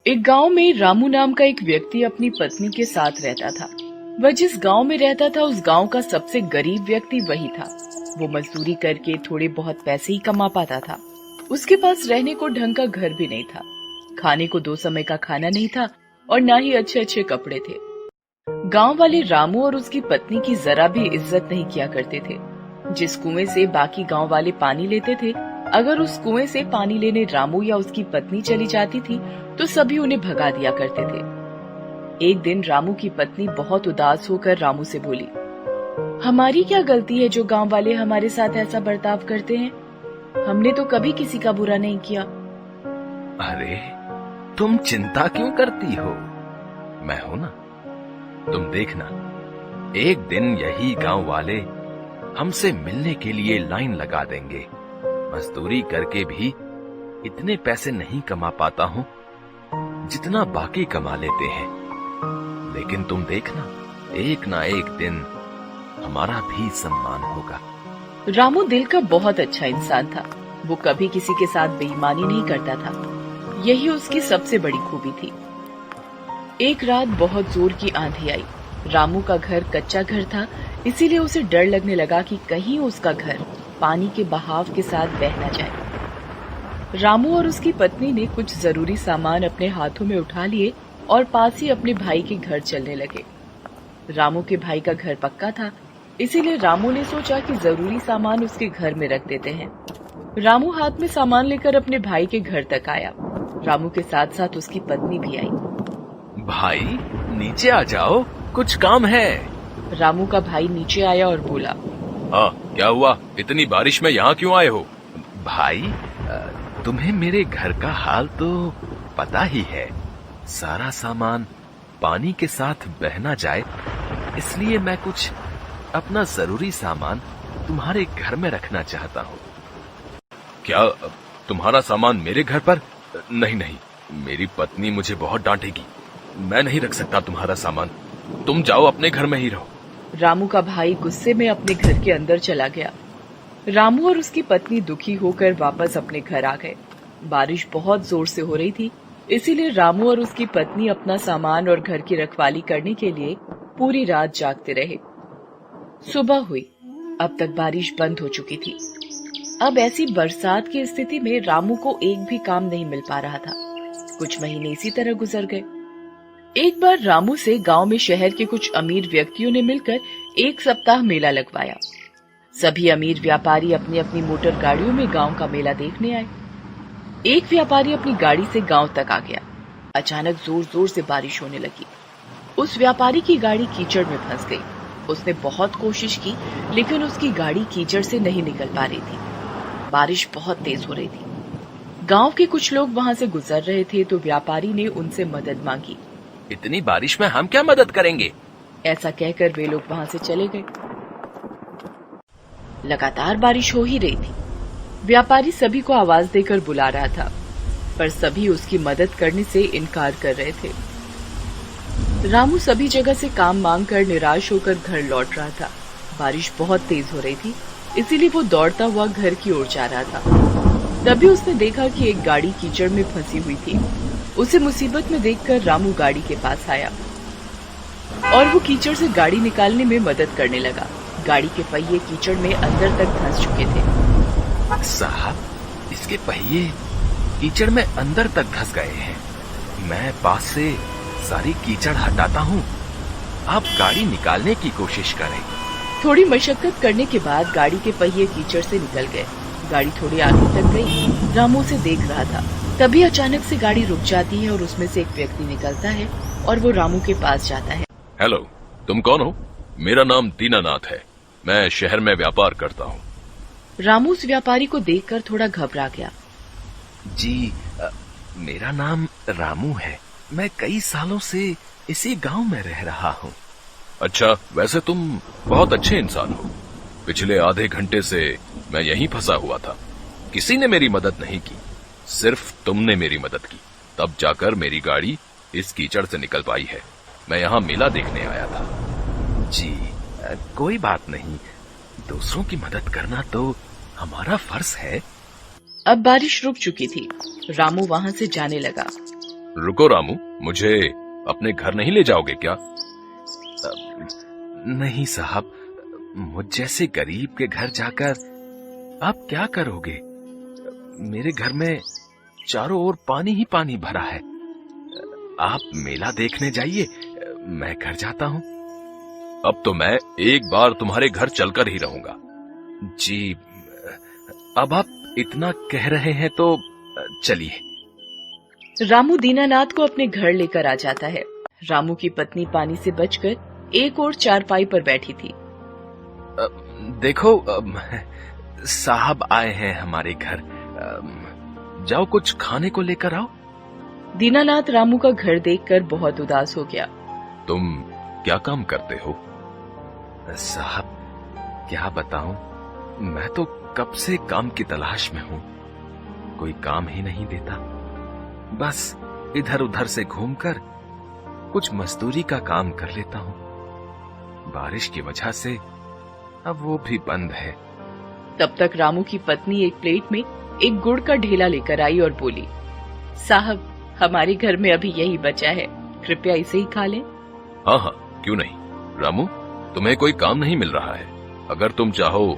एक गांव में रामू नाम का एक व्यक्ति अपनी पत्नी के साथ रहता था। वह जिस गांव में रहता था उस गांव का सबसे गरीब व्यक्ति वही था। वो मजदूरी करके थोड़े बहुत पैसे ही कमा पाता था। उसके पास रहने को ढंग का घर भी नहीं था, खाने को 2 समय का खाना नहीं था और ना ही अच्छे अच्छे कपड़े थे। गांव वाले रामू और उसकी पत्नी की जरा भी इज्जत नहीं किया करते थे। जिस कुएं से बाकी गांव वाले पानी लेते थे, अगर उस कुएं से पानी लेने रामू या उसकी पत्नी चली जाती थी तो सभी उन्हें भगा दिया करते थे। एक दिन रामू की पत्नी बहुत उदास होकर रामू से बोली, हमारी क्या गलती है जो गांव वाले हमारे साथ ऐसा बर्ताव करते हैं? हमने तो कभी किसी का बुरा नहीं किया। अरे, तुम चिंता क्यों करती हो? मैं हूं ना। तुम देखना, एक दिन यही गांव वाले हमसे मिलने के लिए लाइन लगा देंगे। मजदूरी करके भी इतने पैसे नहीं कमा पाता हूं जितना बाकी कमा लेते हैं, लेकिन तुम देखना, एक ना एक दिन हमारा भी सम्मान होगा। रामू दिल का बहुत अच्छा इंसान था। वो कभी किसी के साथ बेईमानी नहीं करता था। यही उसकी सबसे बड़ी खूबी थी। एक रात बहुत जोर की आंधी आई। रामू का घर कच्चा घर था, इसीलिए उसे डर लगने लगा कि कहीं उसका घर पानी के बहाव के साथ बह न जाए। रामू और उसकी पत्नी ने कुछ जरूरी सामान अपने हाथों में उठा लिए और पास ही अपने भाई के घर चलने लगे। रामू के भाई का घर पक्का था, इसीलिए रामू ने सोचा कि जरूरी सामान उसके घर में रख देते हैं। रामू हाथ में सामान लेकर अपने भाई के घर तक आया। रामू के साथ साथ उसकी पत्नी भी आई। भाई, नीचे आ जाओ, कुछ काम है। रामू का भाई नीचे आया और बोला, हाँ, क्या हुआ? इतनी बारिश में यहाँ क्यों आए हो? भाई, तुम्हें मेरे घर का हाल तो पता ही है। सारा सामान पानी के साथ बह ना जाए, इसलिए मैं कुछ अपना जरूरी सामान तुम्हारे घर में रखना चाहता हूँ। क्या तुम्हारा सामान मेरे घर पर? नहीं नहीं, मेरी पत्नी मुझे बहुत डांटेगी। मैं नहीं रख सकता तुम्हारा सामान। तुम जाओ, अपने घर में ही रहो। रामू का भाई गुस्से में अपने घर के अंदर चला गया। रामू और उसकी पत्नी दुखी होकर वापस अपने घर आ गए। बारिश बहुत जोर से हो रही थी, इसीलिए रामू और उसकी पत्नी अपना सामान और घर की रखवाली करने के लिए पूरी रात जागते रहे। सुबह हुई। अब तक बारिश बंद हो चुकी थी। अब ऐसी बरसात की स्थिति में रामू को एक भी काम नहीं मिल पा रहा था। कुछ महीने इसी तरह गुजर गए। एक बार रामू से गांव में शहर के कुछ अमीर व्यक्तियों ने मिलकर 1 सप्ताह मेला लगवाया। सभी अमीर व्यापारी अपनी अपनी मोटर गाड़ियों में गांव का मेला देखने आए। एक व्यापारी अपनी गाड़ी से गांव तक आ गया। अचानक जोर जोर से बारिश होने लगी। उस व्यापारी की गाड़ी कीचड़ में फंस गई। उसने बहुत कोशिश की, लेकिन उसकी गाड़ी कीचड़ से नहीं निकल पा रही थी। बारिश बहुत तेज हो रही थी। गांव के कुछ लोग वहां से गुजर रहे थे तो व्यापारी ने उनसे मदद मांगी। इतनी बारिश में हम क्या मदद करेंगे? ऐसा कहकर वे लोग वहां से चले गए। लगातार बारिश हो ही रही थी। व्यापारी सभी को आवाज देकर बुला रहा था, पर सभी उसकी मदद करने से इनकार कर रहे थे। रामू सभी जगह से काम मांग कर निराश होकर घर लौट रहा था। बारिश बहुत तेज हो रही थी, इसीलिए वो दौड़ता हुआ घर की ओर जा रहा था। तभी उसने देखा कि एक गाड़ी कीचड़ में फंसी हुई थी। उसे मुसीबत में देखकर रामू गाड़ी के पास आया और वो कीचड़ से गाड़ी निकालने में मदद करने लगा। गाड़ी के पहिए कीचड़ में अंदर तक धंस चुके थे। साहब, इसके पहिए कीचड़ में अंदर तक धंस गए हैं। मैं पास से सारी कीचड़ हटाता हूँ, आप गाड़ी निकालने की कोशिश करें। थोड़ी मशक्कत करने के बाद गाड़ी के पहिए कीचड़ से निकल गए। गाड़ी थोड़ी आगे तक गई। रामू उसे देख रहा था। तभी अचानक से गाड़ी रुक जाती है और उसमें से एक व्यक्ति निकलता है और वो रामू के पास जाता है। हेलो, तुम कौन हो? मेरा नाम दीनानाथ है। मैं शहर में व्यापार करता हूँ। रामू उस व्यापारी को देखकर थोड़ा घबरा गया। जी, मेरा नाम रामू है। मैं कई सालों से इसी गांव में रह रहा हूँ। अच्छा, वैसे तुम बहुत अच्छे इंसान हो। पिछले आधे घंटे से मैं यहीं फंसा हुआ था। किसी ने मेरी मदद नहीं की, सिर्फ तुमने मेरी मदद की। तब जाकर मेरी गाड़ी इस कीचड़ से निकल पाई है। मैं यहाँ मेला देखने आया था। जी, कोई बात नहीं। दूसरों की मदद करना तो हमारा फर्ज है। अब बारिश रुक चुकी थी। रामू वहां से जाने लगा। रुको रामू, मुझे अपने घर नहीं ले जाओगे क्या? नहीं साहब, मुझ जैसे गरीब के घर जाकर आप क्या करोगे? मेरे घर में चारों ओर पानी ही पानी भरा है। आप मेला देखने जाइए, मैं घर जाता हूँ। अब तो मैं एक बार तुम्हारे घर चलकर ही रहूंगा। जी, अब आप इतना कह रहे हैं तो चलिए। रामू दीनानाथ को अपने घर लेकर आ जाता है। रामू की पत्नी पानी से बचकर एक और चारपाई पर बैठी थी। देखो, साहब आए हैं हमारे घर, जाओ कुछ खाने को लेकर आओ। दीनानाथ रामू का घर देखकर बहुत उदास हो गया। तुम क्या काम करते हो? साहब, क्या बताऊं, मैं तो कब से काम की तलाश में हूं, कोई काम ही नहीं देता। बस इधर उधर से घूमकर कुछ मजदूरी का काम कर लेता हूं। बारिश की वजह से अब वो भी बंद है। तब तक रामू की पत्नी एक प्लेट में एक गुड़ का ढेला लेकर आई और बोली, साहब, हमारे घर में अभी यही बचा है, कृपया इसे ही खा लें। हाँ हाँ, क्यों नहीं। रामू, तुम्हें कोई काम नहीं मिल रहा है? अगर तुम चाहो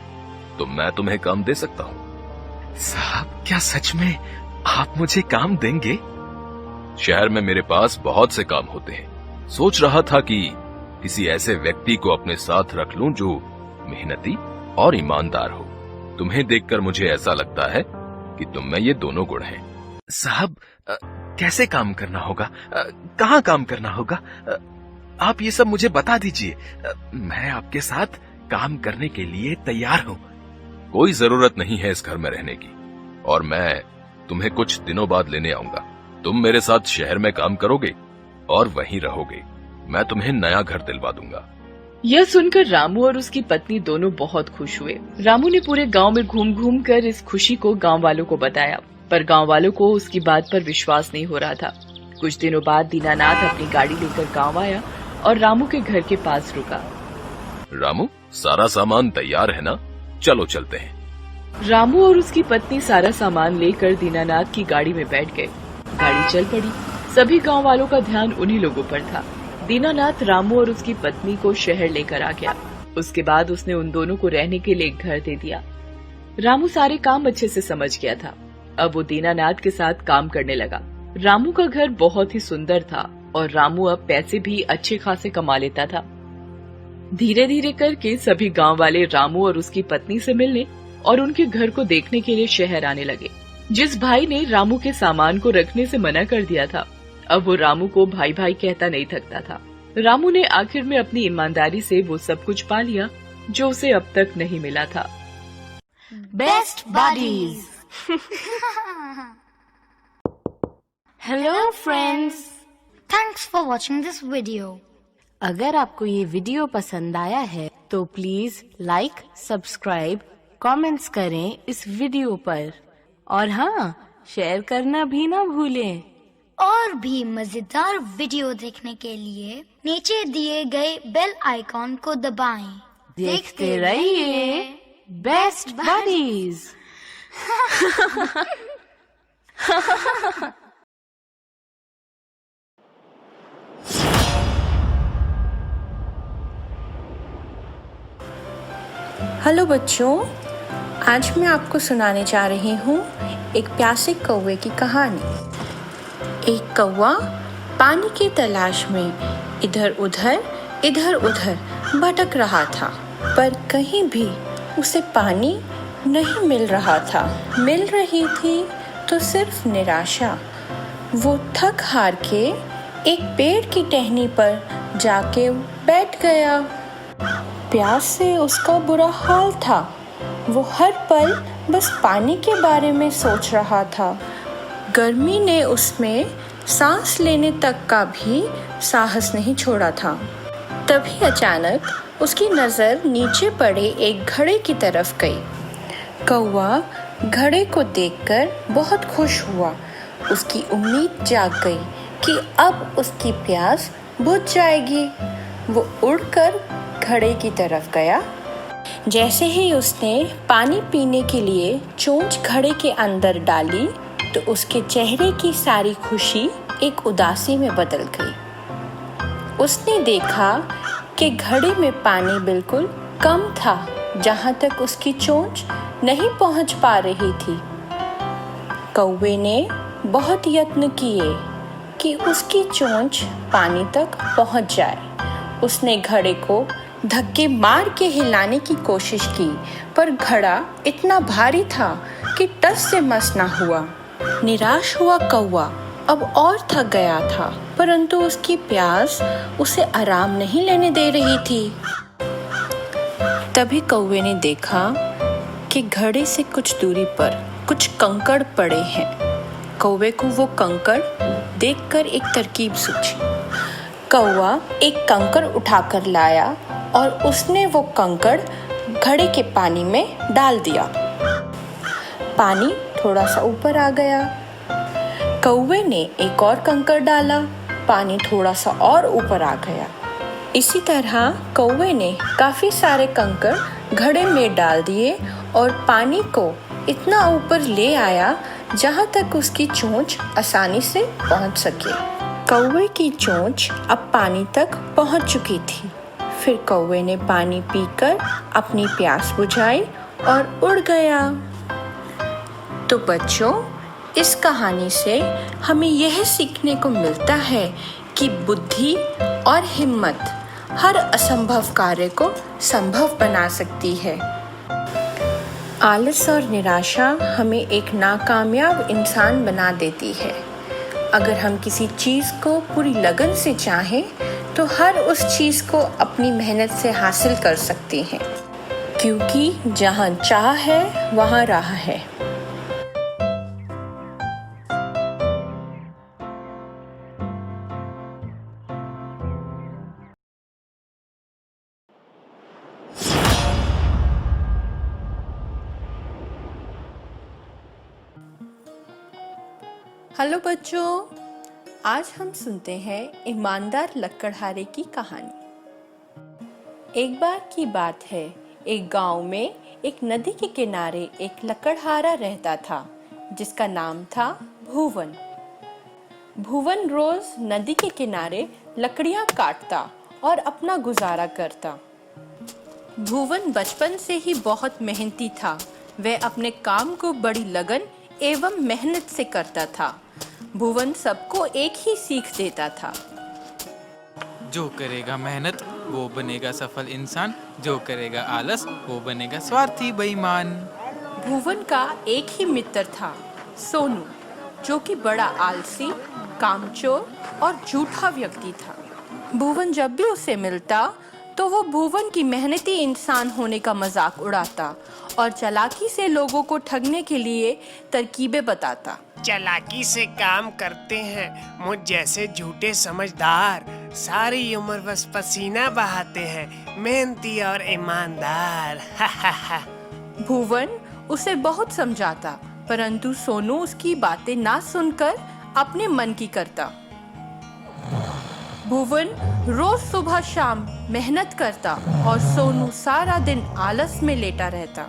तो मैं तुम्हें काम दे सकता हूँ। साहब, क्या सच में आप मुझे काम देंगे? शहर में मेरे पास बहुत से काम होते हैं। सोच रहा था कि किसी ऐसे व्यक्ति को अपने साथ रख लूं जो मेहनती और ईमानदार हो। तुम्हें देखकर मुझे ऐसा लगता है कि तुम में ये दोनों गुण हैं। साहब, कैसे काम करना होगा? कहाँ काम करना होगा? आप ये सब मुझे बता दीजिए। मैं आपके साथ काम करने के लिए तैयार हूँ। कोई जरूरत नहीं है इस घर में रहने की, और मैं तुम्हें कुछ दिनों बाद लेने आऊंगा। तुम मेरे साथ शहर में काम करोगे और वहीं रहोगे। मैं तुम्हें नया घर दिलवा दूंगा। यह सुनकर रामू और उसकी पत्नी दोनों बहुत खुश हुए। रामू ने पूरे गांव में घूम घूम कर इस खुशी को गांव वालों को बताया, पर गांव वालों को उसकी बात पर विश्वास नहीं हो रहा था। कुछ दिनों बाद दीनानाथ अपनी गाड़ी लेकर गांव आया और रामू के घर के पास रुका। रामू, सारा सामान तैयार है ना? चलो चलते हैं। रामू और उसकी पत्नी सारा सामान लेकर दीनानाथ की गाड़ी में बैठ गए। गाड़ी चल पड़ी। सभी गांव वालों का ध्यान उन्हीं लोगों पर था। दीनानाथ रामू और उसकी पत्नी को शहर लेकर आ गया। उसके बाद उसने उन दोनों को रहने के लिए एक घर दे दिया। रामू सारे काम अच्छे से समझ गया था। अब वो दीनानाथ के साथ काम करने लगा। रामू का घर बहुत ही सुंदर था और रामू अब पैसे भी अच्छे खासे कमा लेता था। धीरे धीरे करके सभी गांव वाले रामू और उसकी पत्नी से मिलने और उनके घर को देखने के लिए शहर आने लगे। जिस भाई ने रामू के सामान को रखने से मना कर दिया था, अब वो रामू को भाई भाई कहता नहीं थकता था। रामू ने आखिर में अपनी ईमानदारी से वो सब कुछ पा लिया जो उसे अब तक नहीं मिला था। Best buddies. Hello friends, thanks for watching this video. अगर आपको ये वीडियो पसंद आया है तो प्लीज लाइक, सब्सक्राइब, कमेंट्स करें इस वीडियो पर, और हाँ, शेयर करना भी ना भूलें। और भी मजेदार वीडियो देखने के लिए नीचे दिए गए बेल आइकॉन को दबाएं। देखते रहिए बेस्ट बडीज। हेलो बच्चों, आज मैं आपको सुनाने जा रही हूँ एक प्यासे कौवे की कहानी। एक कौवा पानी की तलाश में इधर उधर भटक रहा था, पर कहीं भी उसे पानी नहीं मिल रहा था। मिल रही थी तो सिर्फ निराशा। वो थक हार के एक पेड़ की टहनी पर जाके बैठ गया। प्यास से उसका बुरा हाल था। वो हर पल बस पानी के बारे में सोच रहा था। गर्मी ने उसमें सांस लेने तक का भी साहस नहीं छोड़ा था। तभी अचानक उसकी नज़र नीचे पड़े एक घड़े की तरफ गई। कौवा घड़े को देखकर बहुत खुश हुआ। उसकी उम्मीद जाग गई कि अब उसकी प्यास बुझ जाएगी। वो उड़कर घड़े की तरफ गया। जैसे ही उसने पानी पीने के लिए चोंच घड़े के अंदर डाली तो उसके चेहरे की सारी खुशी एक उदासी में बदल गई। उसने देखा कि घड़े में पानी बिल्कुल कम था, जहां तक उसकी चोंच नहीं पहुंच पा रही थी। कौवे ने बहुत यत्न किए कि उसकी चोंच पानी तक पहुंच जाए। उसने घड़े को धक्के मार के हिलाने की कोशिश की, पर घड़ा इतना भारी था कि टस से मस ना हुआ। निराश हुआ कौवा अब और थक गया था, परंतु उसकी प्यास उसे आराम नहीं लेने दे रही थी। तभी कौवे ने देखा कि घड़े से कुछ दूरी पर कुछ कंकड़ पड़े हैं। कौवे को वो कंकड़ देखकर एक तरकीब सूझी। कौवा एक कंकड़ उठाकर लाया और उसने वो कंकड़ घड़े के पानी में डाल दिया। पानी थोड़ा सा ऊपर आ गया। कौवे ने एक और कंकड़ डाला, पानी थोड़ा सा और ऊपर आ गया। इसी तरह कौवे ने काफी सारे कंकड़ घड़े में डाल दिए और पानी को इतना ऊपर ले आया जहां तक उसकी चोंच आसानी से पहुंच सके। कौवे की चोंच अब पानी तक पहुंच चुकी थी। फिर कौवे ने पानी पीकर अपनी प्यास बुझाई और उड़ गया। तो बच्चों, इस कहानी से हमें यह सीखने को मिलता है कि बुद्धि और हिम्मत हर असंभव कार्य को संभव बना सकती है। आलस और निराशा हमें एक नाकामयाब इंसान बना देती है। अगर हम किसी चीज़ को पूरी लगन से चाहें तो हर उस चीज़ को अपनी मेहनत से हासिल कर सकते हैं, क्योंकि जहाँ चाह है वहाँ राह है। हेलो बच्चों, आज हम सुनते हैं ईमानदार लकड़हारे की कहानी। एक बार की बात है, एक गांव में एक नदी के किनारे एक लकड़हारा रहता था जिसका नाम था भुवन। भुवन रोज नदी के किनारे लकड़ियां काटता और अपना गुजारा करता। भुवन बचपन से ही बहुत मेहनती था। वह अपने काम को बड़ी लगन एवं मेहनत से करता था। भुवन सबको एक ही सीख देता था। जो करेगा मेहनत वो बनेगा सफल इंसान, जो करेगा आलस वो बनेगा स्वार्थी बेईमान। भुवन का एक ही मित्र था, सोनू, जो कि बड़ा आलसी, कामचोर और झूठा व्यक्ति था। भुवन जब भी उसे मिलता तो वो भुवन की मेहनती इंसान होने का मजाक उड़ाता और चालाकी से लोगों को ठगने के लिए तरकीबें बताता। चालाकी से काम करते हैं मुझ जैसे झूठे समझदार, सारी उम्र बस पसीना बहाते हैं, मेहनती और ईमानदार। भुवन उसे बहुत समझाता, परंतु सोनू उसकी बातें ना सुनकर अपने मन की करता। भुवन रोज सुबह शाम मेहनत करता और सोनू सारा दिन आलस में लेटा रहता।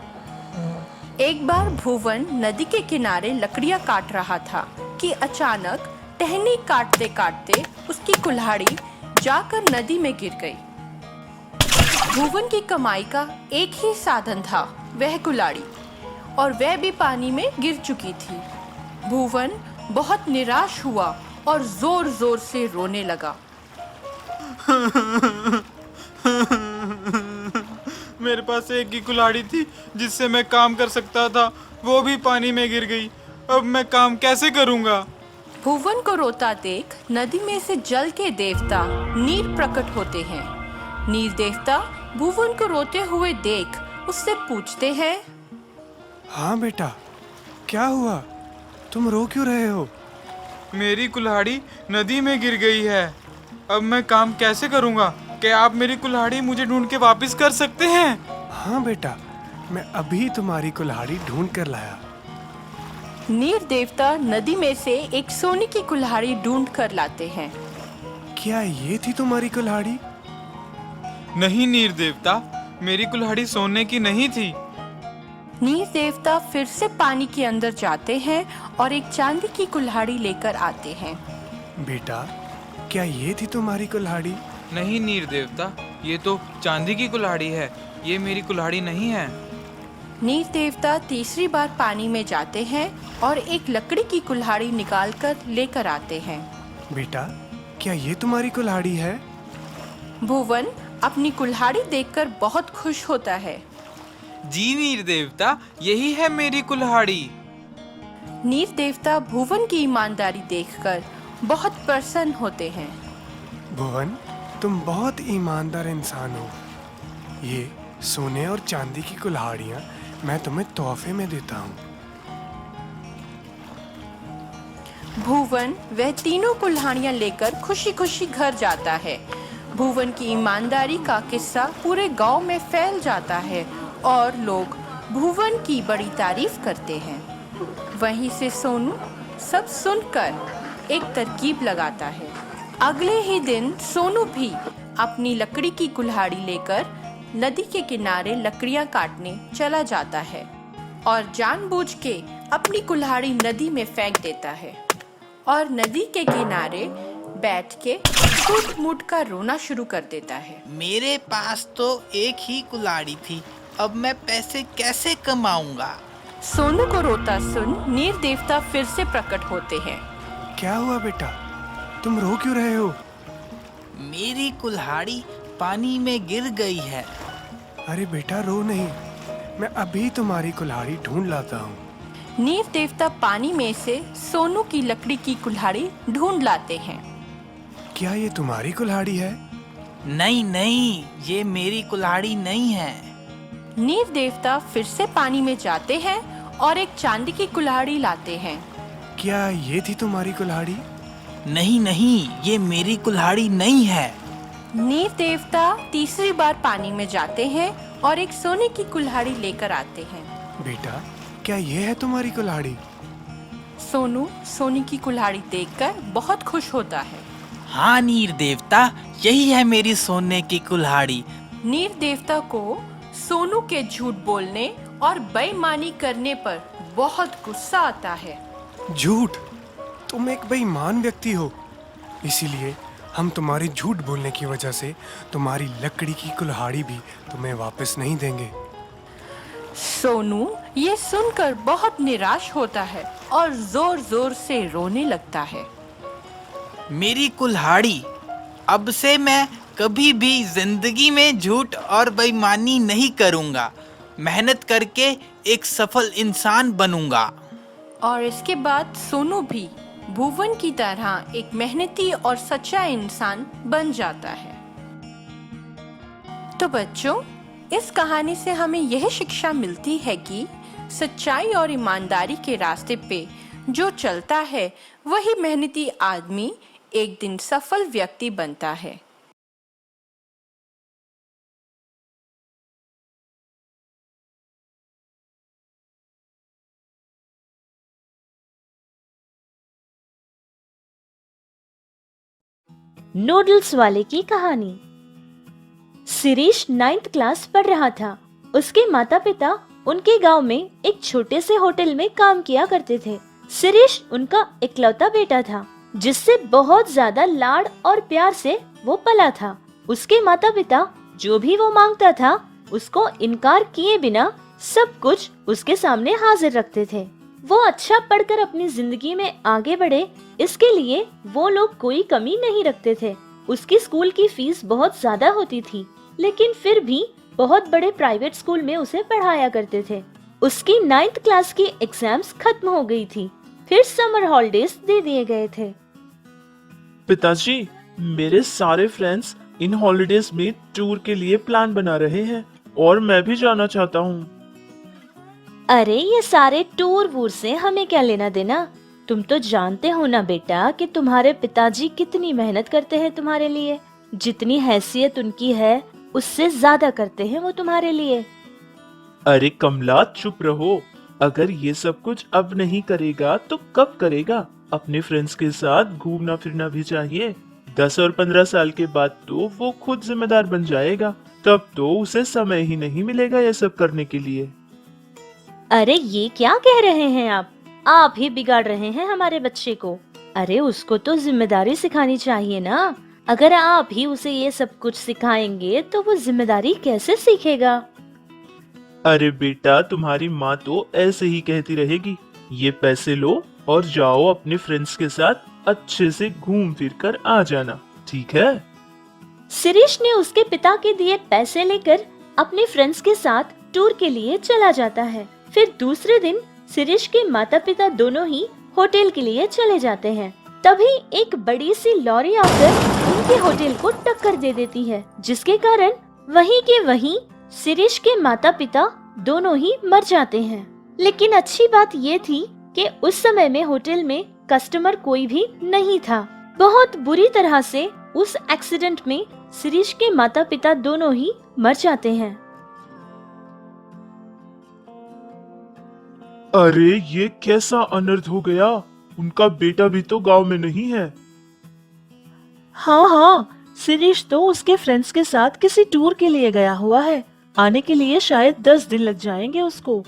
एक बार भुवन नदी के किनारे लकड़ियां काट रहा था कि अचानक टहनी काटते काटते उसकी कुल्हाड़ी जाकर नदी में गिर गई। भुवन की कमाई का एक ही साधन था, वह कुल्हाड़ी, और वह भी पानी में गिर चुकी थी। भुवन बहुत निराश हुआ और जोर जोर से रोने लगा। मेरे पास एक ही कुल्हाड़ी थी जिससे मैं काम कर सकता था, वो भी पानी में गिर गई। अब मैं काम कैसे करूंगा? भुवन को रोता देख नदी में से जल के देवता नीर प्रकट होते हैं। नीर देवता भुवन को रोते हुए देख उससे पूछते हैं, हाँ बेटा, क्या हुआ? तुम रो क्यों रहे हो? मेरी कुल्हाड़ी नदी में गिर गई है। अब मैं काम कैसे करूंगा? क्या आप मेरी कुल्हाड़ी मुझे ढूंढ के वापस कर सकते हैं? हाँ बेटा, मैं अभी तुम्हारी कुल्हाड़ी ढूंढ कर लाया। नीर देवता नदी में से एक सोने की कुल्हाड़ी ढूंढ कर लाते हैं। क्या ये थी तुम्हारी कुल्हाड़ी? नहीं नीर देवता, मेरी कुल्हाड़ी सोने की नहीं थी। नीर देवता फिर से पानी के अंदर जाते हैं और एक चांदी की कुल्हाड़ी लेकर आते हैं। बेटा, क्या ये थी तुम्हारी कुल्हाड़ी? नहीं नीर देवता, ये तो चांदी की कुल्हाड़ी है, ये मेरी कुल्हाड़ी नहीं है। नीर देवता तीसरी बार पानी में जाते हैं और एक लकड़ी की कुल्हाड़ी निकालकर लेकर आते हैं। बेटा, क्या ये तुम्हारी कुल्हाड़ी है? भुवन अपनी कुल्हाड़ी देखकर बहुत खुश होता है। जी नीर देवता, यही है मेरी कुल्हाड़ी। नीर देवता भुवन की ईमानदारी देखकर बहुत प्रसन्न होते हैं। भुवन, तुम बहुत ईमानदार इंसान हो। ये सोने और चांदी की कुल्हाड़ियाँ मैं तुम्हें तोहफे में देता हूँ। भुवन वह तीनों कुल्हाड़ियाँ लेकर खुशी खुशी घर जाता है। भुवन की ईमानदारी का किस्सा पूरे गांव में फैल जाता है और लोग भुवन की बड़ी तारीफ करते हैं। वहीं से सोनू सब सुनकर एक तरकीब लगाता है। अगले ही दिन सोनू भी अपनी लकड़ी की कुल्हाड़ी लेकर नदी के किनारे लकड़ियां काटने चला जाता है और जानबूझ के अपनी कुल्हाड़ी नदी में फेंक देता है और नदी के किनारे बैठ के फूट-फूट कर रोना शुरू कर देता है। मेरे पास तो एक ही कुल्हाड़ी थी, अब मैं पैसे कैसे कमाऊंगा? सोनू को रोता सुन नीर देवता फिर से प्रकट होते हैं। क्या हुआ बेटा, तुम रो क्यों रहे हो? मेरी कुल्हाड़ी पानी में गिर गई है। अरे बेटा, रो नहीं, मैं अभी तुम्हारी कुल्हाड़ी ढूंढ लाता हूँ। नीर देवता पानी में से सोनू की लकड़ी की कुल्हाड़ी ढूंढ लाते हैं। क्या ये तुम्हारी कुल्हाड़ी है? नहीं नहीं, ये मेरी कुल्हाड़ी नहीं है। नीर देवता फिर से पानी में जाते हैं और एक चांदी की कुल्हाड़ी लाते हैं। क्या ये थी तुम्हारी कुल्हाड़ी? नहीं नहीं, ये मेरी कुल्हाड़ी नहीं है। नीर देवता तीसरी बार पानी में जाते हैं और एक सोने की कुल्हाड़ी लेकर आते हैं। बेटा, क्या ये है तुम्हारी कुल्हाड़ी? सोनू सोने की कुल्हाड़ी देखकर बहुत खुश होता है। हाँ नीर देवता, यही है मेरी सोने की कुल्हाड़ी। नीर देवता को सोनू के झूठ बोलने और बेईमानी करने पर बहुत गुस्सा आता है। झूठ? तुम एक बेईमान व्यक्ति हो, इसीलिए हम तुम्हारी झूठ बोलने की वजह से तुम्हारी लकड़ी की कुल्हाड़ी भी तुम्हें वापस नहीं देंगे। सोनू ये सुनकर बहुत निराश होता है और जोर जोर से रोने लगता है। मेरी कुल्हाड़ी, अब से मैं कभी भी जिंदगी में झूठ और बेईमानी नहीं करूंगा। मेहनत करके एक सफल इंसान बनूंगा। और इसके बाद सोनू भी भुवन की तरह एक मेहनती और सच्चा इंसान बन जाता है। तो बच्चों, इस कहानी से हमें यह शिक्षा मिलती है कि सच्चाई और ईमानदारी के रास्ते पे जो चलता है वही मेहनती आदमी एक दिन सफल व्यक्ति बनता है। नूडल्स वाले की कहानी। शिरीष 9th क्लास पढ़ रहा था। उसके माता पिता उनके गांव में एक छोटे से होटल में काम किया करते थे। शिरीष उनका इकलौता बेटा था जिससे बहुत ज्यादा लाड और प्यार से वो पला था। उसके माता पिता जो भी वो मांगता था उसको इनकार किए बिना सब कुछ उसके सामने हाजिर रखते थे। वो अच्छा पढ़कर अपनी जिंदगी में आगे बढ़े, इसके लिए वो लोग कोई कमी नहीं रखते थे। उसकी स्कूल की फीस बहुत ज्यादा होती थी, लेकिन फिर भी बहुत बड़े प्राइवेट स्कूल में उसे पढ़ाया करते थे। उसकी 9th क्लास की एग्जाम्स खत्म हो गई थी, फिर समर हॉलिडेज दे दिए गए थे। पिताजी, मेरे सारे फ्रेंड्स इन हॉलिडेज में टूर के लिए प्लान बना रहे हैं और मैं भी जाना चाहता हूँ। अरे ये सारे टूर वूर से हमें क्या लेना देना। तुम तो जानते हो ना बेटा कि तुम्हारे पिताजी कितनी मेहनत करते हैं तुम्हारे लिए। जितनी हैसियत उनकी है उससे ज्यादा करते हैं वो तुम्हारे लिए। अरे कमला, चुप रहो। अगर ये सब कुछ अब नहीं करेगा तो कब करेगा? अपने फ्रेंड्स के साथ घूमना फिरना भी चाहिए। 10 और 15 साल के बाद तो वो खुद जिम्मेदार बन जाएगा, तब तो उसे समय ही नहीं मिलेगा ये सब करने के लिए। अरे ये क्या कह रहे हैं आप ही बिगाड़ रहे हैं हमारे बच्चे को। अरे उसको तो जिम्मेदारी सिखानी चाहिए ना। अगर आप ही उसे ये सब कुछ सिखाएंगे तो वो जिम्मेदारी कैसे सीखेगा? अरे बेटा, तुम्हारी माँ तो ऐसे ही कहती रहेगी। ये पैसे लो और जाओ अपने फ्रेंड्स के साथ अच्छे से घूम फिर कर आ जाना, ठीक है? शिरीष ने उसके पिता के दिए पैसे लेकर अपने फ्रेंड्स के साथ टूर के लिए चला जाता है। फिर दूसरे दिन शिरीष के माता पिता दोनों ही होटल के लिए चले जाते हैं। तभी एक बड़ी सी लॉरी आकर उनके होटल को टक्कर दे देती है, जिसके कारण वहीं के वहीं शिरीष के माता पिता दोनों ही मर जाते हैं। लेकिन अच्छी बात ये थी कि उस समय में होटल में कस्टमर कोई भी नहीं था। बहुत बुरी तरह से उस एक्सीडेंट में शिरीष के माता पिता दोनों ही मर जाते हैं। अरे ये कैसा अनर्थ हो गया? उनका बेटा भी तो गांव में नहीं है। हाँ, शिरीष तो उसके फ्रेंड्स के साथ किसी टूर के लिए गया हुआ है। आने के लिए शायद 10 दिन लग जाएंगे उसको।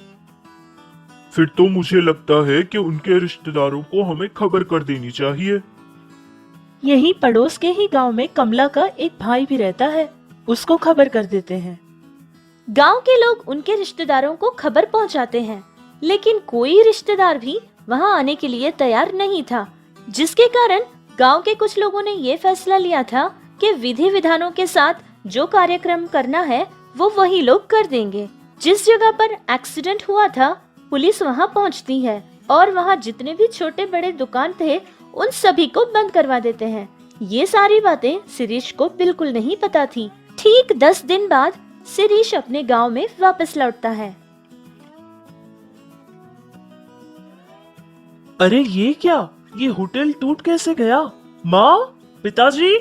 फिर तो मुझे लगता है कि उनके रिश्तेदारों को हमें खबर कर देनी चाहिए। यही पड़ोस के ही गांव में कमला का एक भाई भी रहता है, उसको खबर कर देते हैं। गांव के लोग उनके रिश्तेदारों को खबर पहुंचाते हैं, लेकिन कोई रिश्तेदार भी वहां आने के लिए तैयार नहीं था, जिसके कारण गांव के कुछ लोगों ने ये फैसला लिया था कि विधि विधानों के साथ जो कार्यक्रम करना है वो वही लोग कर देंगे। जिस जगह पर एक्सीडेंट हुआ था पुलिस वहां पहुंचती है और वहां जितने भी छोटे बड़े दुकान थे उन सभी को बंद करवा देते हैं। ये सारी बातें शिरीष को बिल्कुल नहीं पता थी। ठीक 10 दिन बाद शिरीष अपने गांव में वापस लौटता है। अरे ये क्या? ये होटल टूट कैसे गया? माँ, पिताजी!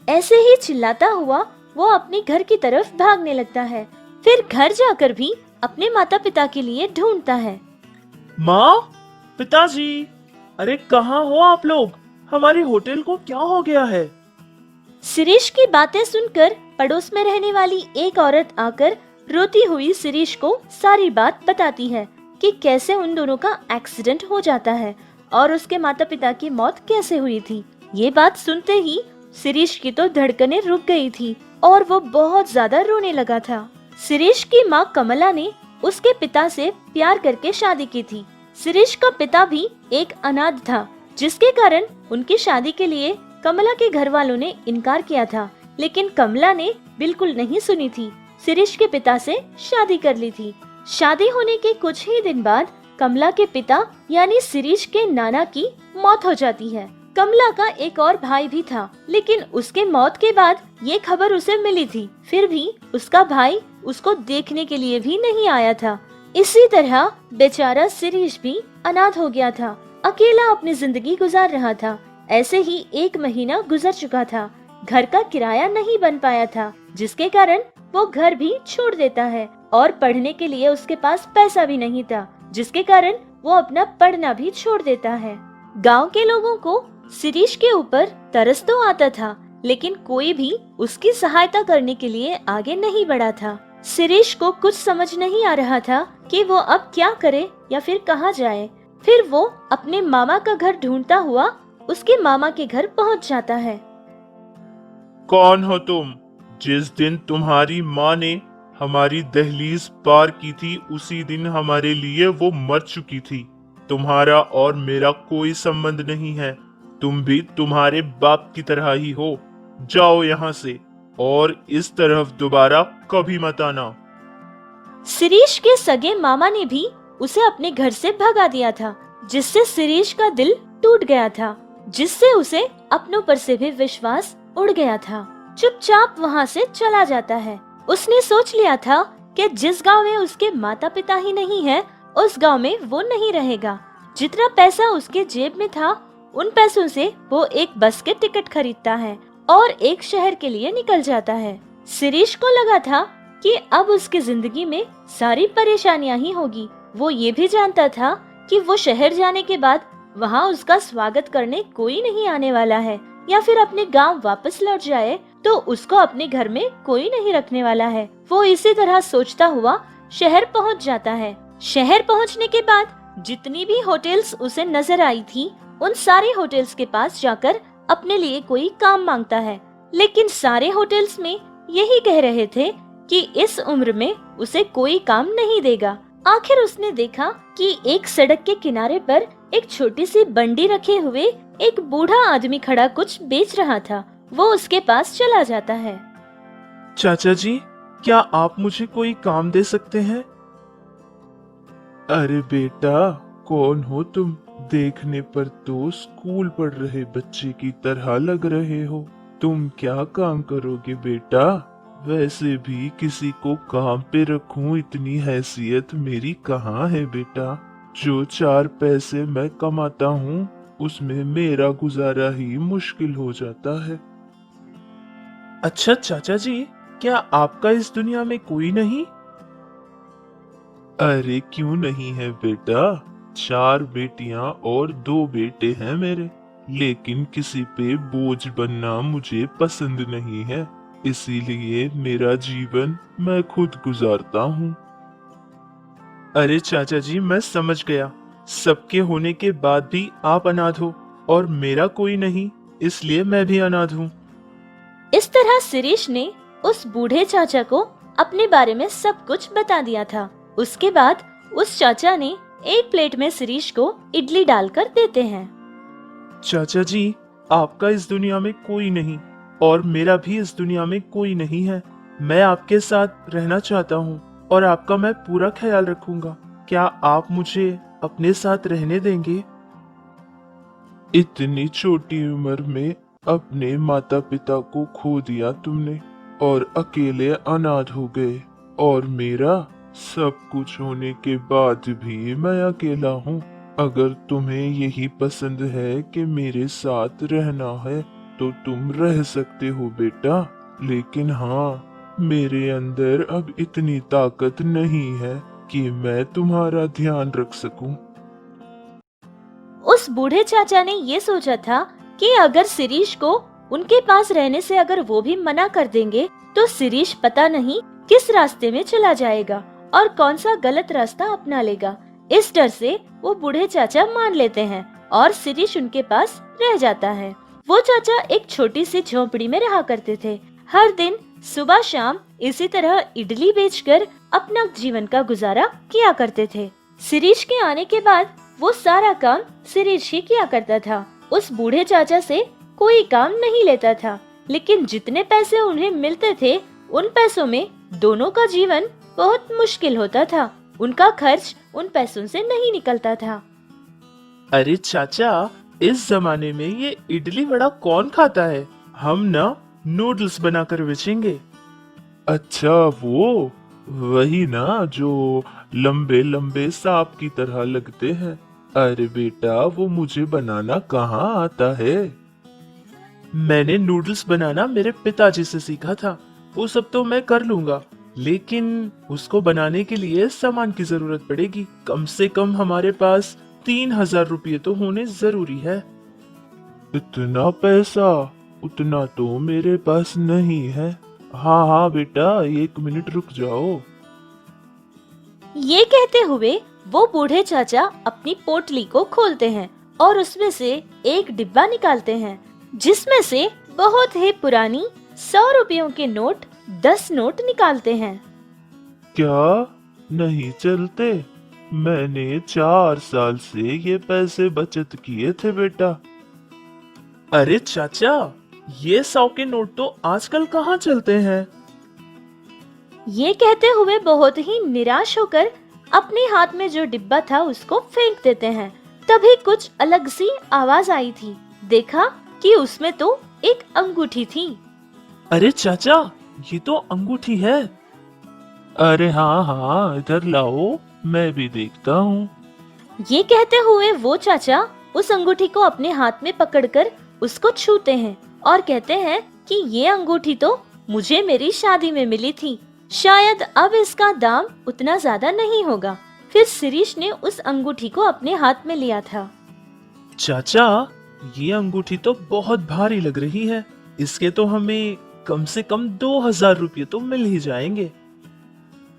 ऐसे ही चिल्लाता हुआ वो अपने घर की तरफ भागने लगता है। फिर घर जाकर भी अपने माता पिता के लिए ढूंढता है। माँ, पिताजी! अरे कहाँ हो आप लोग? हमारे होटल को क्या हो गया है? शिरीष की बातें सुनकर पड़ोस में रहने वाली एक औरत आकर रोती हुई शिरीष को सारी बात बताती है कि कैसे उन दोनों का एक्सीडेंट हो जाता है और उसके माता पिता की मौत कैसे हुई थी। ये बात सुनते ही शिरीष की तो धड़कनें रुक गई थी और वो बहुत ज्यादा रोने लगा था। शिरीष की माँ कमला ने उसके पिता से प्यार करके शादी की थी। शिरीष का पिता भी एक अनाथ था, जिसके कारण उनकी शादी के लिए कमला के घर वालों ने इनकार किया था, लेकिन कमला ने बिल्कुल नहीं सुनी थी। शिरीष के पिता से शादी कर ली थी। शादी होने के कुछ ही दिन बाद कमला के पिता यानी शिरीष के नाना की मौत हो जाती है। कमला का एक और भाई भी था, लेकिन उसके मौत के बाद ये खबर उसे मिली थी, फिर भी उसका भाई उसको देखने के लिए भी नहीं आया था। इसी तरह बेचारा शिरीष भी अनाथ हो गया था, अकेला अपनी जिंदगी गुजार रहा था। ऐसे ही 1 महीना गुजर चुका था। घर का किराया नहीं बन पाया था, जिसके कारण वो घर भी छोड़ देता है और पढ़ने के लिए उसके पास पैसा भी नहीं था, जिसके कारण वो अपना पढ़ना भी छोड़ देता है। गांव के लोगों को शिरीष के ऊपर तरस तो आता था, लेकिन कोई भी उसकी सहायता करने के लिए आगे नहीं बढ़ा था। शिरीष को कुछ समझ नहीं आ रहा था कि वो अब क्या करे या फिर कहाँ जाए। फिर वो अपने मामा का घर ढूंढता हुआ उसके मामा के घर पहुंच जाता है। कौन हो तुम? जिस दिन तुम्हारी माँ ने हमारी दहलीज पार की थी उसी दिन हमारे लिए वो मर चुकी थी। तुम्हारा और मेरा कोई संबंध नहीं है। तुम भी तुम्हारे बाप की तरह ही हो। जाओ यहाँ से और इस तरफ दोबारा कभी मत आना। शिरीष के सगे मामा ने भी उसे अपने घर से भगा दिया था, जिससे शिरीष का दिल टूट गया था, जिससे उसे अपनों पर से भी विश्वास उड़ गया था। चुपचाप वहाँ से चला जाता है। उसने सोच लिया था कि जिस गांव में उसके माता पिता ही नहीं है, उस गांव में वो नहीं रहेगा। जितना पैसा उसके जेब में था, उन पैसों से वो एक बस के टिकट खरीदता है और एक शहर के लिए निकल जाता है। शिरीष को लगा था कि अब उसकी जिंदगी में सारी परेशानियां ही होगी। वो ये भी जानता था कि वो शहर जाने के बाद वहाँ उसका स्वागत करने कोई नहीं आने वाला है, या फिर अपने गांव वापस लौट जाए तो उसको अपने घर में कोई नहीं रखने वाला है। वो इसी तरह सोचता हुआ शहर पहुँच जाता है। शहर पहुँचने के बाद जितनी भी होटल्स उसे नजर आई थी, उन सारे होटल्स के पास जाकर अपने लिए कोई काम मांगता है, लेकिन सारे होटल्स में यही कह रहे थे कि इस उम्र में उसे कोई काम नहीं देगा। आखिर उसने देखा कि एक सड़क के किनारे पर एक छोटी सी बंडी रखे हुए एक बूढ़ा आदमी खड़ा कुछ बेच रहा था। वो उसके पास चला जाता है। चाचा जी, क्या आप मुझे कोई काम दे सकते हैं? अरे बेटा, कौन हो तुम? देखने पर तो स्कूल पढ़ रहे बच्चे की तरह लग रहे हो। तुम क्या काम करोगे बेटा? वैसे भी किसी को काम पे रखूं इतनी हैसियत मेरी कहाँ है बेटा। जो 4 पैसे मैं कमाता हूँ उसमें मेरा गुजारा ही मुश्किल हो जाता है। अच्छा चाचा जी, क्या आपका इस दुनिया में कोई नहीं? अरे क्यों नहीं है बेटा, 4 बेटियां और 2 बेटे हैं मेरे, लेकिन किसी पे बोझ बनना मुझे पसंद नहीं है, इसीलिए मेरा जीवन मैं खुद गुजारता हूँ। अरे चाचा जी, मैं समझ गया, सबके होने के बाद भी आप अनाथ हो और मेरा कोई नहीं, इसलिए मैं भी अनाथ हूँ। इस तरह शिरीष ने उस बूढ़े चाचा को अपने बारे में सब कुछ बता दिया था। उसके बाद उस चाचा ने एक प्लेट में शिरीष को इडली डालकर देते हैं। चाचा जी, आपका इस दुनिया में कोई नहीं और मेरा भी इस दुनिया में कोई नहीं है। मैं आपके साथ रहना चाहता हूँ और आपका मैं पूरा ख्याल रखूंगा। क्या आप मुझे अपने साथ रहने देंगे? इतनी छोटी उम्र में अपने माता पिता को खो दिया तुमने और अकेले अनाथ हो गए, और मेरा सब कुछ होने के बाद भी मैं अकेला हूँ। अगर तुम्हें यही पसंद है कि मेरे साथ रहना है तो तुम रह सकते हो बेटा, लेकिन हाँ, मेरे अंदर अब इतनी ताकत नहीं है कि मैं तुम्हारा ध्यान रख सकूं। उस बूढ़े चाचा ने ये सोचा था कि अगर शिरीष को उनके पास रहने से अगर वो भी मना कर देंगे तो शिरीष पता नहीं किस रास्ते में चला जाएगा और कौन सा गलत रास्ता अपना लेगा। इस डर से वो बूढ़े चाचा मान लेते हैं और शिरीष उनके पास रह जाता है। वो चाचा एक छोटी सी झोपड़ी में रहा करते थे। हर दिन सुबह शाम इसी तरह इडली बेचकर अपना जीवन का गुजारा किया करते थे। शिरीष के आने के बाद वो सारा काम शिरीष ही किया करता था। उस बूढ़े चाचा से कोई काम नहीं लेता था, लेकिन जितने पैसे उन्हें मिलते थे उन पैसों में दोनों का जीवन बहुत मुश्किल होता था। उनका खर्च उन पैसों से नहीं निकलता था। अरे चाचा, इस जमाने में ये इडली वड़ा कौन खाता है? हम ना नूडल्स बनाकर बेचेंगे। अच्छा, वो वही ना जो लंबे लंबे सांप की तरह लगते हैं। अरे बेटा, वो मुझे बनाना कहाँ आता है। मैंने नूडल्स बनाना मेरे पिताजी से सीखा था। वो सब तो मैं कर लूंगा, लेकिन उसको बनाने के लिए सामान की जरूरत पड़ेगी। कम से कम हमारे पास 3000 रुपये तो होने जरूरी है। इतना पैसा? उतना तो मेरे पास नहीं है। हाँ हाँ बेटा, 1 मिनट रुक जाओ। ये कहते हुए वो बूढ़े चाचा अपनी पोटली को खोलते हैं और उसमें से एक डिब्बा निकालते हैं, जिसमें से बहुत ही पुरानी 100 रुपयों के नोट 10 नोट निकालते हैं। क्या नहीं चलते? मैंने 4 साल से ये पैसे बचत किए थे बेटा। अरे चाचा, ये 100 के नोट तो आजकल कहाँ चलते हैं? ये कहते हुए बहुत ही निराश होकर अपने हाथ में जो डिब्बा था उसको फेंक देते हैं। तभी कुछ अलग सी आवाज आई थी। देखा कि उसमें तो एक अंगूठी थी। अरे चाचा, ये तो अंगूठी है। अरे हाँ हाँ, इधर लाओ, मैं भी देखता हूँ। ये कहते हुए वो चाचा उस अंगूठी को अपने हाथ में पकड़कर उसको छूते हैं और कहते हैं कि ये अंगूठी तो मुझे मेरी शादी में मिली थी, शायद अब इसका दाम उतना ज्यादा नहीं होगा। फिर शिरीष ने उस अंगूठी को अपने हाथ में लिया था। चाचा, ये अंगूठी तो बहुत भारी लग रही है। इसके तो हमें कम से कम 2000 रुपये तो मिल ही जाएंगे।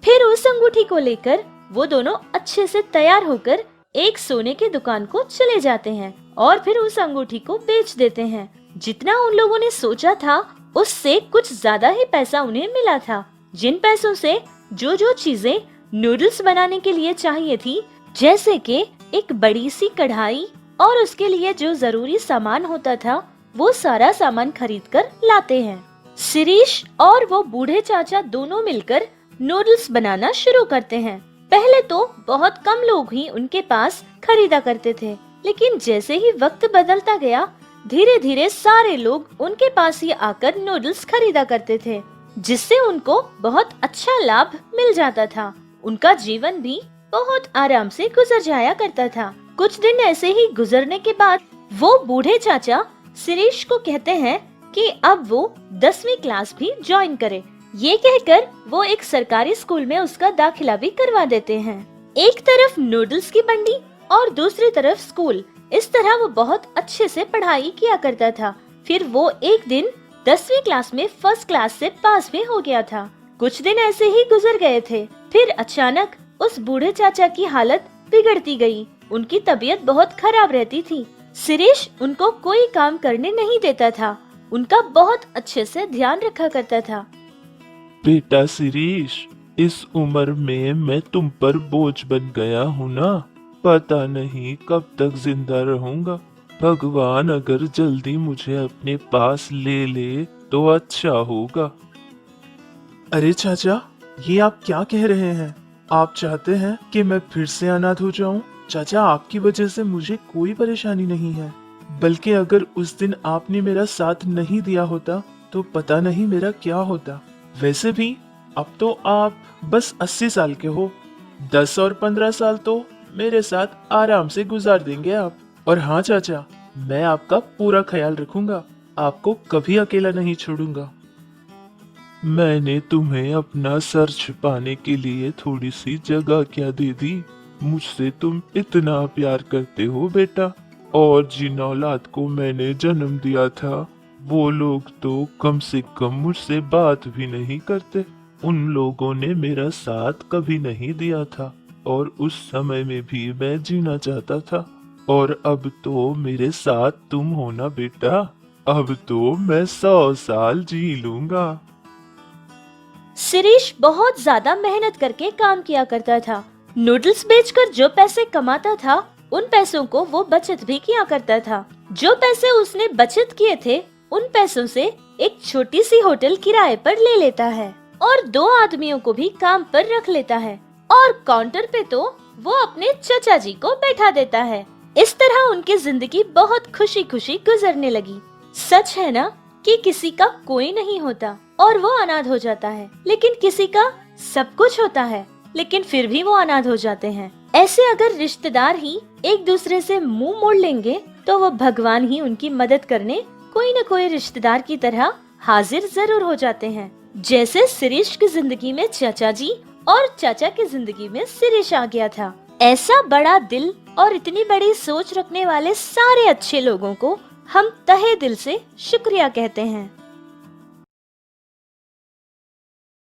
फिर उस अंगूठी को लेकर वो दोनों अच्छे से तैयार होकर एक सोने की दुकान को चले जाते हैं और फिर उस अंगूठी को बेच देते हैं। जितना उन लोगों ने सोचा था उससे कुछ ज्यादा ही पैसा उन्हें मिला था। जिन पैसों से जो जो चीजें नूडल्स बनाने के लिए चाहिए थी, जैसे कि एक बड़ी सी कढ़ाई और उसके लिए जो जरूरी सामान होता था, वो सारा सामान खरीद कर लाते हैं। शिरीष और वो बूढ़े चाचा दोनों मिलकर नूडल्स बनाना शुरू करते हैं। पहले तो बहुत कम लोग ही उनके पास खरीदा करते थे, लेकिन जैसे ही वक्त बदलता गया, धीरे धीरे सारे लोग उनके पास ही आकर नूडल्स खरीदा करते थे, जिससे उनको बहुत अच्छा लाभ मिल जाता था। उनका जीवन भी बहुत आराम से गुजर जाया करता था। कुछ दिन ऐसे ही गुजरने के बाद वो बूढ़े चाचा शिरीष को कहते हैं कि अब वो 10वीं क्लास भी ज्वाइन करे। ये कहकर वो एक सरकारी स्कूल में उसका दाखिला भी करवा देते हैं। एक तरफ नूडल्स की बंडी और दूसरी तरफ स्कूल, इस तरह वो बहुत अच्छे से पढ़ाई किया करता था। फिर वो एक दिन 10वीं क्लास में फर्स्ट क्लास से पास भी हो गया था। कुछ दिन ऐसे ही गुजर गए थे। फिर अचानक उस बूढ़े चाचा की हालत बिगड़ती गई। उनकी तबीयत बहुत खराब रहती थी। शिरीष उनको कोई काम करने नहीं देता था, उनका बहुत अच्छे से ध्यान रखा करता था। बेटा शिरीष, इस उम्र में मैं तुम पर बोझ बन गया हूँ ना। पता नहीं कब तक जिंदा रहूंगा। भगवान अगर जल्दी मुझे अपने पास ले ले तो अच्छा होगा। अरे चाचा, ये आप क्या कह रहे हैं? आप चाहते हैं कि मैं फिर से अनाथ हो जाऊं? चाचा, आपकी वजह से मुझे कोई परेशानी नहीं है, बल्कि अगर उस दिन आपने मेरा साथ नहीं दिया होता तो पता नहीं मेरा क्या होता। वैसे भी अब तो आप बस 80 साल के हो। 10 और 15 साल तो मेरे साथ आराम से गुजार देंगे आप। और हाँ चाचा, मैं आपका पूरा ख्याल रखूंगा, आपको कभी अकेला नहीं छोड़ूंगा। मैंने तुम्हें अपना सर छुपाने के लिए थोड़ी सी जगह क्या दे दी? मुझसे तुम इतना प्यार करते हो बेटा। और जिन औलाद को मैंने जन्म दिया था, वो लोग तो कम से कम मुझसे बात भी नहीं करते। उन लोगों ने मेरा साथ कभी नहीं दिया था, और उस समय में भी मैं जीना चाहता था। और अब तो मेरे साथ तुम हो ना बेटा। अब तो मैं 100 साल जी लूंगा। शिरीष बहुत ज्यादा मेहनत करके काम किया करता था। नूडल्स बेचकर जो पैसे कमाता था, उन पैसों को वो बचत भी किया करता था। जो पैसे उसने बचत किए थे, उन पैसों से एक छोटी सी होटल किराए पर ले लेता है और 2 आदमियों को भी काम पर रख लेता है, और काउंटर पे तो वो अपने चचा जी को बैठा देता है। इस तरह उनकी जिंदगी बहुत खुशी खुशी गुजरने लगी। सच है ना कि किसी का कोई नहीं होता और वो अनाथ हो जाता है, लेकिन किसी का सब कुछ होता है लेकिन फिर भी वो अनाथ हो जाते हैं। ऐसे अगर रिश्तेदार ही एक दूसरे से मुंह मोड़ लेंगे तो वो भगवान ही उनकी मदद करने कोई न कोई रिश्तेदार की तरह हाजिर जरूर हो जाते हैं। जैसे शिरीष की जिंदगी में चाचा जी और चाचा की जिंदगी में शिरीष आ गया था। ऐसा बड़ा दिल और इतनी बड़ी सोच रखने वाले सारे अच्छे लोगों को हम तहे दिल से शुक्रिया कहते हैं।